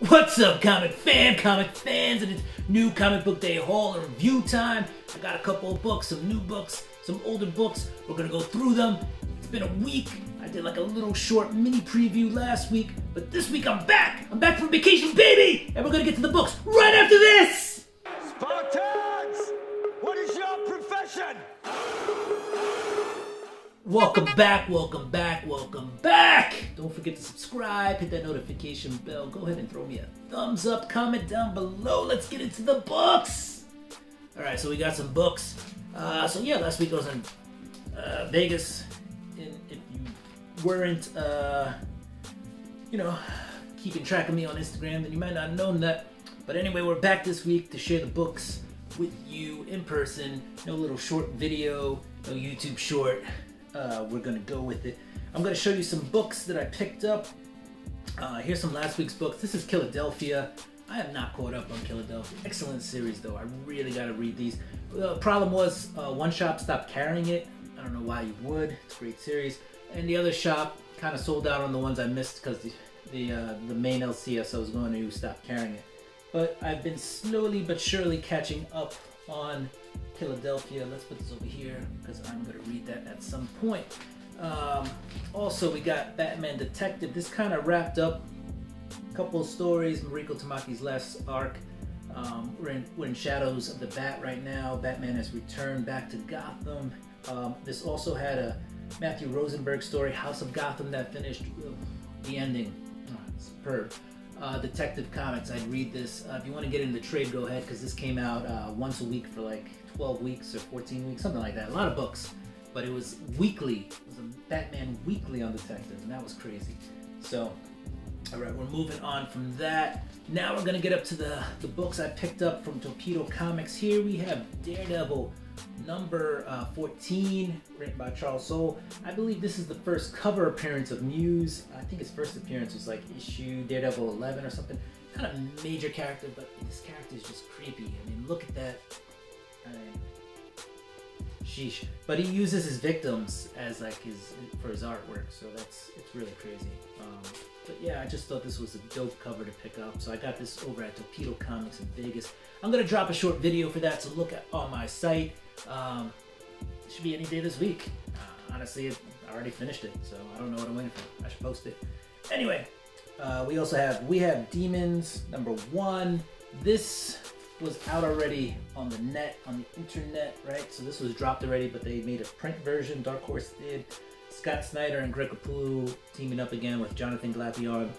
What's up, comic fans, and it's new comic book day haul and review time. I got a couple of books, some new books, some older books. We're gonna go through them. It's been a week. I did like a little short mini preview last week, but this week I'm back. I'm back from vacation, baby! And we're gonna get to the books right after this! Spartans! What is your profession? Welcome back, welcome back, welcome back! Don't forget to subscribe, hit that notification bell, go ahead and throw me a thumbs up, comment down below, let's get into the books! Alright, so we got some books. So yeah, last week I was in Vegas, and if you weren't, keeping track of me on Instagram, then you might not have known that. But anyway, we're back this week to share the books with you in person. No little short video, no YouTube short. We're gonna go with it. I'm gonna show you some books that I picked up. Here's some last week's books. This is Philadelphia. I have not caught up on Philadelphia. Excellent series though. I really gotta read these. The problem was one shop stopped carrying it. I don't know why you would. It's a great series. And the other shop kind of sold out on the ones I missed because the main LCS I was going to stop carrying it. But I've been slowly but surely catching up on Philadelphia. Let's put this over here because I'm going to read that at some point. Also, we got Batman Detective. This kind of wrapped up a couple of stories. Mariko Tamaki's last arc. We're in Shadows of the Bat right now. Batman has returned back to Gotham. This also had a Matthew Rosenberg story, House of Gotham, that finished. The ending, superb. Detective Comics, I'd read this. If you want to get into the trade, go ahead, because this came out once a week for like 12 weeks or 14 weeks, something like that. A lot of books, but it was weekly. It was a Batman weekly on Detective, and that was crazy. So, all right, we're moving on from that. Now we're going to get up to the books I picked up from Torpedo Comics. Here we have Daredevil number 14, written by Charles Soule. I believe this is the first cover appearance of Muse. I think his first appearance was like issue Daredevil 11 or something. Kind of major character, but this character is just creepy. I mean, look at that. Sheesh. But he uses his victims as like for his artwork, so it's really crazy. But yeah, I just thought this was a dope cover to pick up, so I got this over at Torpedo Comics in Vegas. I'm gonna drop a short video for that, so look at on my site. It should be any day this week. Honestly, I already finished it, so I don't know what I'm waiting for. I should post it. Anyway, we have Demons number 1. This was out already on the net, on the internet, right? So this was dropped already, but they made a print version. Dark Horse did. Scott Snyder and Greg Capullo teaming up again with Jonathan Glapion.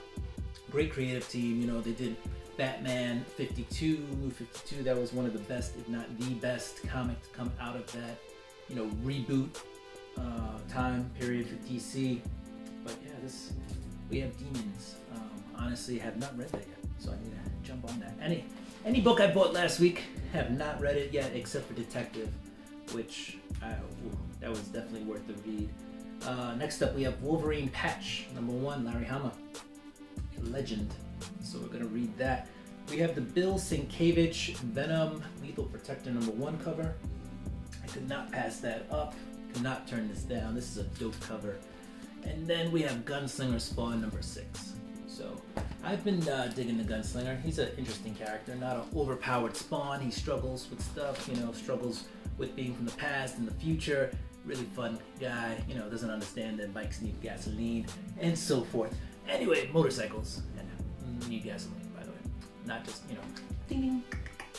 Great creative team. You know, they did Batman 52, New 52. That was one of the best, if not the best, comic to come out of that, reboot time period for DC. But yeah, we have Demons. Honestly, have not read that yet, so I need to jump on that. Any book I bought last week, have not read it yet, except for Detective, which that was definitely worth the read. Next up, we have Wolverine Patch number 1, Larry Hama, a legend. So we're gonna read that. We have the Bill Sienkiewicz Venom Lethal Protector number 1 cover. I could not pass that up. Could not turn this down. This is a dope cover. And then we have Gunslinger Spawn number 6. So I've been digging the Gunslinger. He's an interesting character, not an overpowered Spawn. He struggles with stuff, struggles with being from the past and the future. Really fun guy, doesn't understand that bikes need gasoline and so forth. Anyway, motorcycles need gasoline, by the way. Not just, ding ding,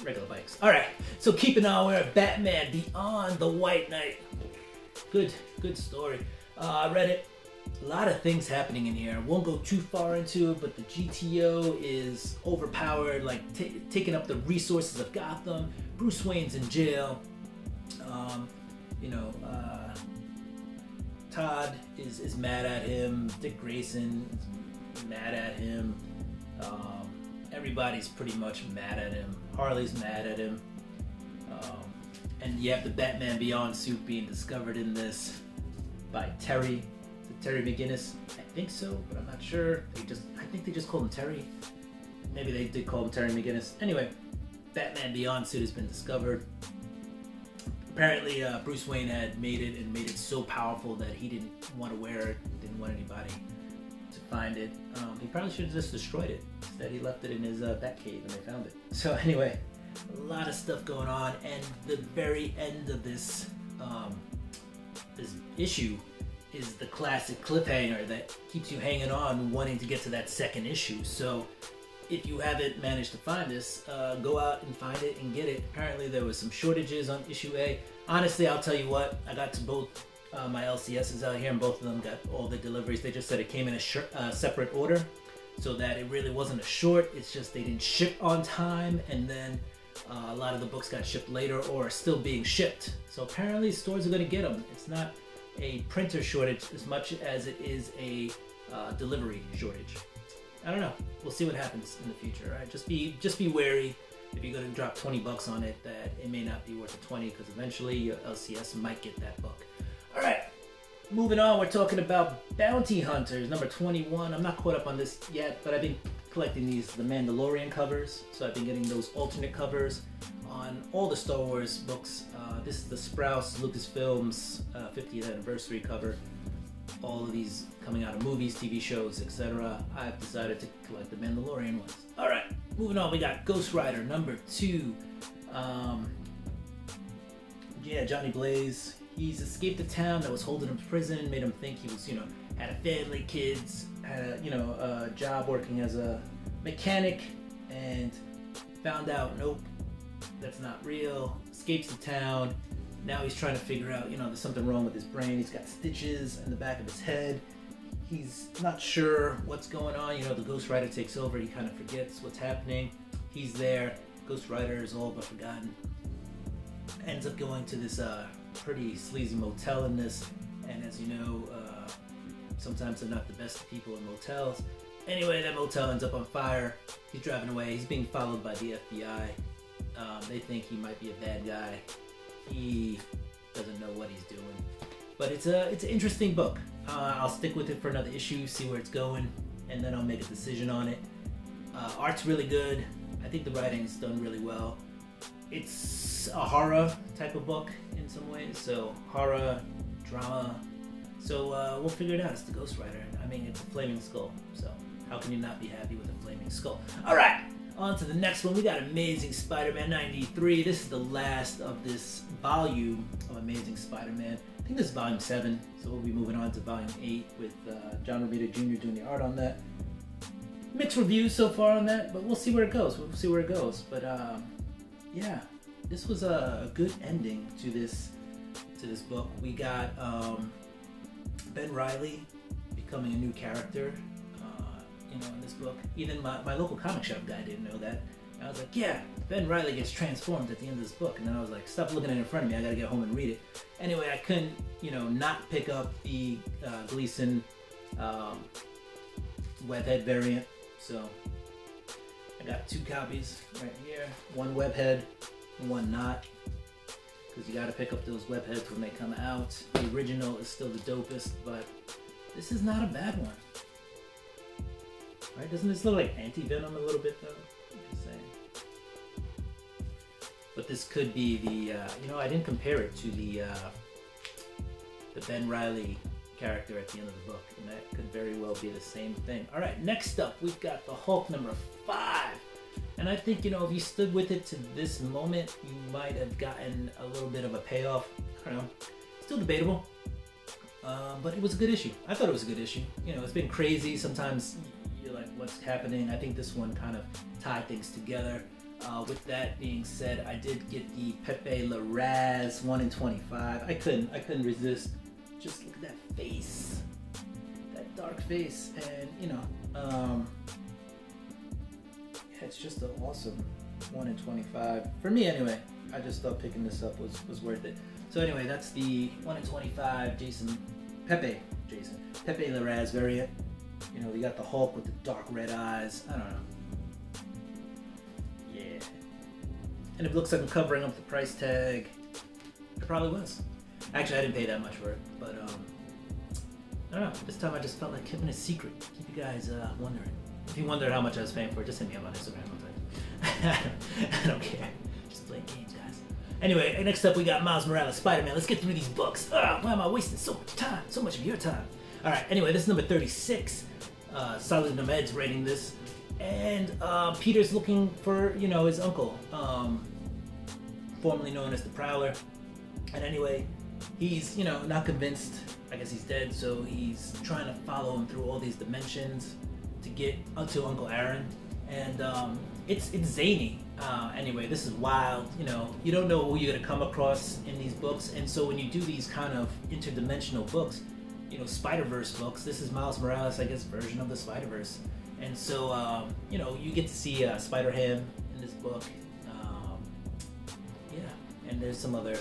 regular bikes. All right, so keeping on, we're at Batman Beyond the White Knight. Good story. I read it. A lot of things happening in here. I won't go too far into it, but the GTO is overpowered, like taking up the resources of Gotham. Bruce Wayne's in jail. Todd is mad at him. Dick Grayson is mad at him. Everybody's pretty much mad at him. Harley's mad at him. And you have the Batman Beyond suit being discovered in this by Terry McGinnis. I think so, but I'm not sure. I think they just called him Terry. Maybe they did call him Terry McGinnis. Anyway, Batman Beyond suit has been discovered. Apparently, Bruce Wayne had made it so powerful that he didn't want to wear it, didn't want anybody to find it. He probably should have just destroyed it. Instead, he left it in his bat cave and they found it. So anyway, a lot of stuff going on, and the very end of this this issue is the classic cliffhanger that keeps you hanging on, wanting to get to that second issue. So if you haven't managed to find this, go out and find it and get it. Apparently there was some shortages on issue A. Honestly, I'll tell you what, I got to both my LCSs out here, and both of them got all the deliveries. They just said it came in a separate order, so that it really wasn't a short. It's just they didn't ship on time, and then a lot of the books got shipped later or are still being shipped. So apparently stores are going to get them. It's not a printer shortage as much as it is a delivery shortage. I don't know. We'll see what happens in the future. Right? Just be wary if you're going to drop 20 bucks on it, that it may not be worth the 20, because eventually your LCS might get that book. All right, moving on. We're talking about Bounty Hunters number 21. I'm not caught up on this yet, but I've been collecting the Mandalorian covers, so I've been getting those alternate covers on all the Star Wars books. This is the Sprouse Lucasfilms 50th anniversary cover. All of these coming out of movies, TV shows, etc. I've decided to collect the Mandalorian ones. All right, moving on. We got Ghost Rider number 2. Yeah, Johnny Blaze. He's escaped a town that was holding him in prison, made him think he was, had a family, kids, had a job working as a mechanic, and found out, nope, that's not real. Escapes the town. Now he's trying to figure out, there's something wrong with his brain. He's got stitches in the back of his head. He's not sure what's going on. The Ghost Rider takes over. He kind of forgets what's happening. He's there. Ghost Rider is all but forgotten. Ends up going to this pretty sleazy motel in this, and as you know, sometimes they're not the best people in motels. Anyway, that motel ends up on fire. He's driving away. He's being followed by the FBI. They think he might be a bad guy. He doesn't know what he's doing, but it's an interesting book. I'll stick with it for another issue, see where it's going, and then I'll make a decision on it. Art's really good. I think the writing's done really well. It's a horror type of book in some ways, so horror, drama. So we'll figure it out. It's the Ghost Rider. I mean, it's a flaming skull, so how can you not be happy with a flaming skull? All right, on to the next one. We got Amazing Spider-Man 93. This is the last of this volume of Amazing Spider-Man. I think this is volume 7, so we'll be moving on to volume 8 with John Romita Jr. doing the art on that. Mixed reviews so far on that, but we'll see where it goes. But yeah, this was a good ending to this book. We got Ben Reilly becoming a new character, in this book. Even my local comic shop guy didn't know that. I was like, yeah, Ben Reilly gets transformed at the end of this book, and then I was like, stop looking at it in front of me. I gotta get home and read it. Anyway, I couldn't, not pick up the Gleason webhead variant, so I got 2 copies right here. One webhead, one not, because you got to pick up those webheads when they come out. The original is still the dopest, but this is not a bad one. Right? Doesn't this look like Anti-Venom a little bit, though? I'm just saying. But this could be the, I didn't compare it to the Ben Reilly character at the end of the book, and that could very well be the same thing. All right, next up, we've got the Hulk number 5. And I think, if you stood with it to this moment, you might have gotten a little bit of a payoff. I don't know. Still debatable. But it was a good issue. I thought it was a good issue. It's been crazy. Sometimes you're like, what's happening? I think this one kind of tied things together. With that being said, I did get the Pepe Larraz 1 in 25. I couldn't resist. Just look at that face. That dark face. And, it's just an awesome 1 in 25. For me, anyway. I just thought picking this up was worth it. So anyway, that's the 1 in 25 Pepe Larraz variant. We got the Hulk with the dark red eyes. I don't know. Yeah. And it looks like I'm covering up the price tag. It probably was. Actually, I didn't pay that much for it, but I don't know. This time I just felt like keeping it secret. Keep you guys wondering. If you wondered how much I was paying for it, just hit me up on Instagram. I don't care. Just play games, guys. Anyway, next up we got Miles Morales, Spider-Man. Let's get through these books. Why am I wasting so much time? So much of your time. All right. Anyway, this is number 36. Solid Nomed's writing this, and Peter's looking for, you know, his uncle, formerly known as the Prowler. And anyway, he's, you know, not convinced. I guess he's dead, so he's trying to follow him through all these dimensions to get to Uncle Aaron. And it's zany. Anyway, this is wild. You know, you don't know who you're gonna come across in these books, and so when you do these kind of interdimensional books, you know, Spider-Verse books, this is Miles Morales, I guess, version of the Spider-Verse. And so, you know, you get to see Spider-Ham in this book. Yeah, and there's some other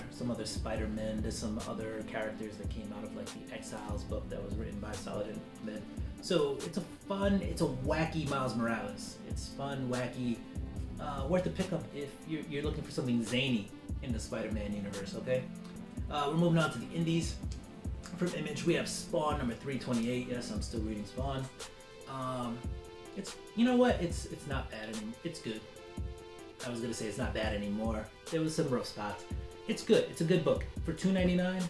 Spider-Men. There's some other characters that came out of like the Exiles book that was written by Solid Men. So it's a wacky Miles Morales. It's fun, wacky, worth a pickup if you're looking for something zany in the Spider-Man universe. Okay, we're moving on to the indies. From Image, we have Spawn number 328. Yes, I'm still reading Spawn. It's, you know what? It's not bad anymore. It's good. I was gonna say it's not bad anymore. There was some rough spots. It's good. It's a good book for $2.99.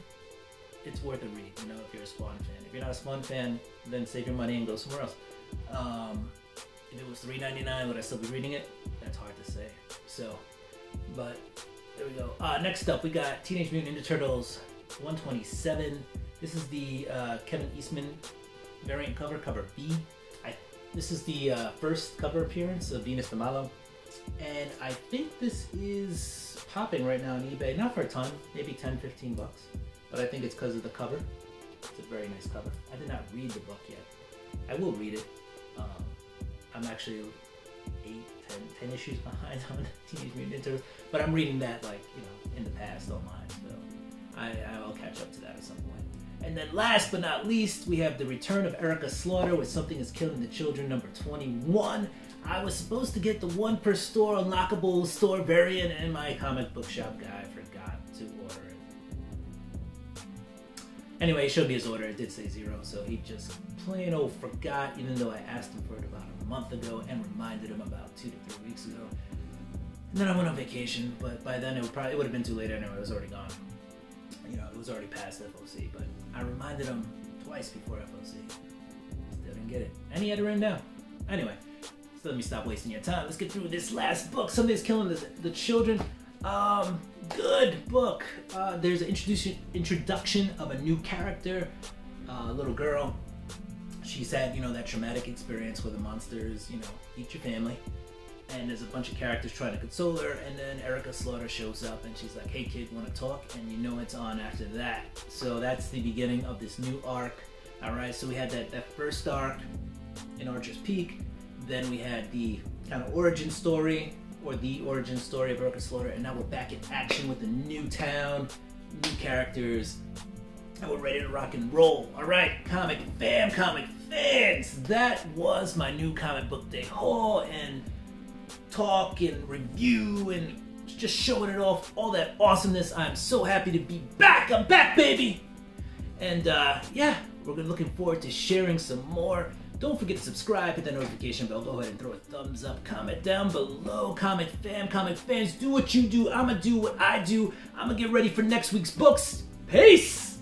It's worth a read. You know, if you're a Spawn fan. If you're not a Spawn fan, then save your money and go somewhere else. If it was $3.99, would I still be reading it? That's hard to say. So, but there we go. Next up, we got Teenage Mutant Ninja Turtles 127. This is the Kevin Eastman variant cover, cover B. This is the first cover appearance of Venus de Malo, and I think this is popping right now on eBay. Not for a ton, maybe 10, 15 bucks, but I think it's because of the cover. It's a very nice cover. I did not read the book yet. I will read it. I'm actually 10 issues behind on Teenage Mutant Ninja Turtles, but I'm reading that, like, you know, in the past online, so I'll catch up to that at some point. And then last but not least, we have the return of Erica Slaughter with Something is Killing the Children number 21. I was supposed to get the one per store unlockable store variant, and my comic book shop guy forgot to order it. Anyway, he showed me his order. It did say 0, so he just plain old forgot, even though I asked him for it about a month ago and reminded him about 2 to 3 weeks ago. And then I went on vacation, but by then it would have been too late anyway. It was already gone. You know, it was already past FOC, but I reminded him twice before FOC. Still didn't get it. And he had it written down. Anyway, so let me stop wasting your time. Let's get through this last book. Something's Killing the Children. Good book. There's an introduction of a new character, a little girl. She's had, you know, that traumatic experience where the monsters, you know, eat your family. And there's a bunch of characters trying to console her, and then Erica Slaughter shows up and she's like, hey kid, wanna talk? And you know it's on after that. So that's the beginning of this new arc. Alright, so we had that first arc in Archer's Peak, then we had the kind of origin story, or the origin story of Erica Slaughter, and now we're back in action with a new town, new characters, and we're ready to rock and roll. Alright, comic fans, that was my new comic book day haul and talk and review and just showing it off, all that awesomeness. I'm so happy to be back. I'm back, baby. And yeah, we're looking forward to sharing some more. Don't forget to subscribe, hit that notification bell, go ahead and throw a thumbs up, comment down below. Comic fans, do what you do. I'ma do what I do. I'ma get ready for next week's books. Peace.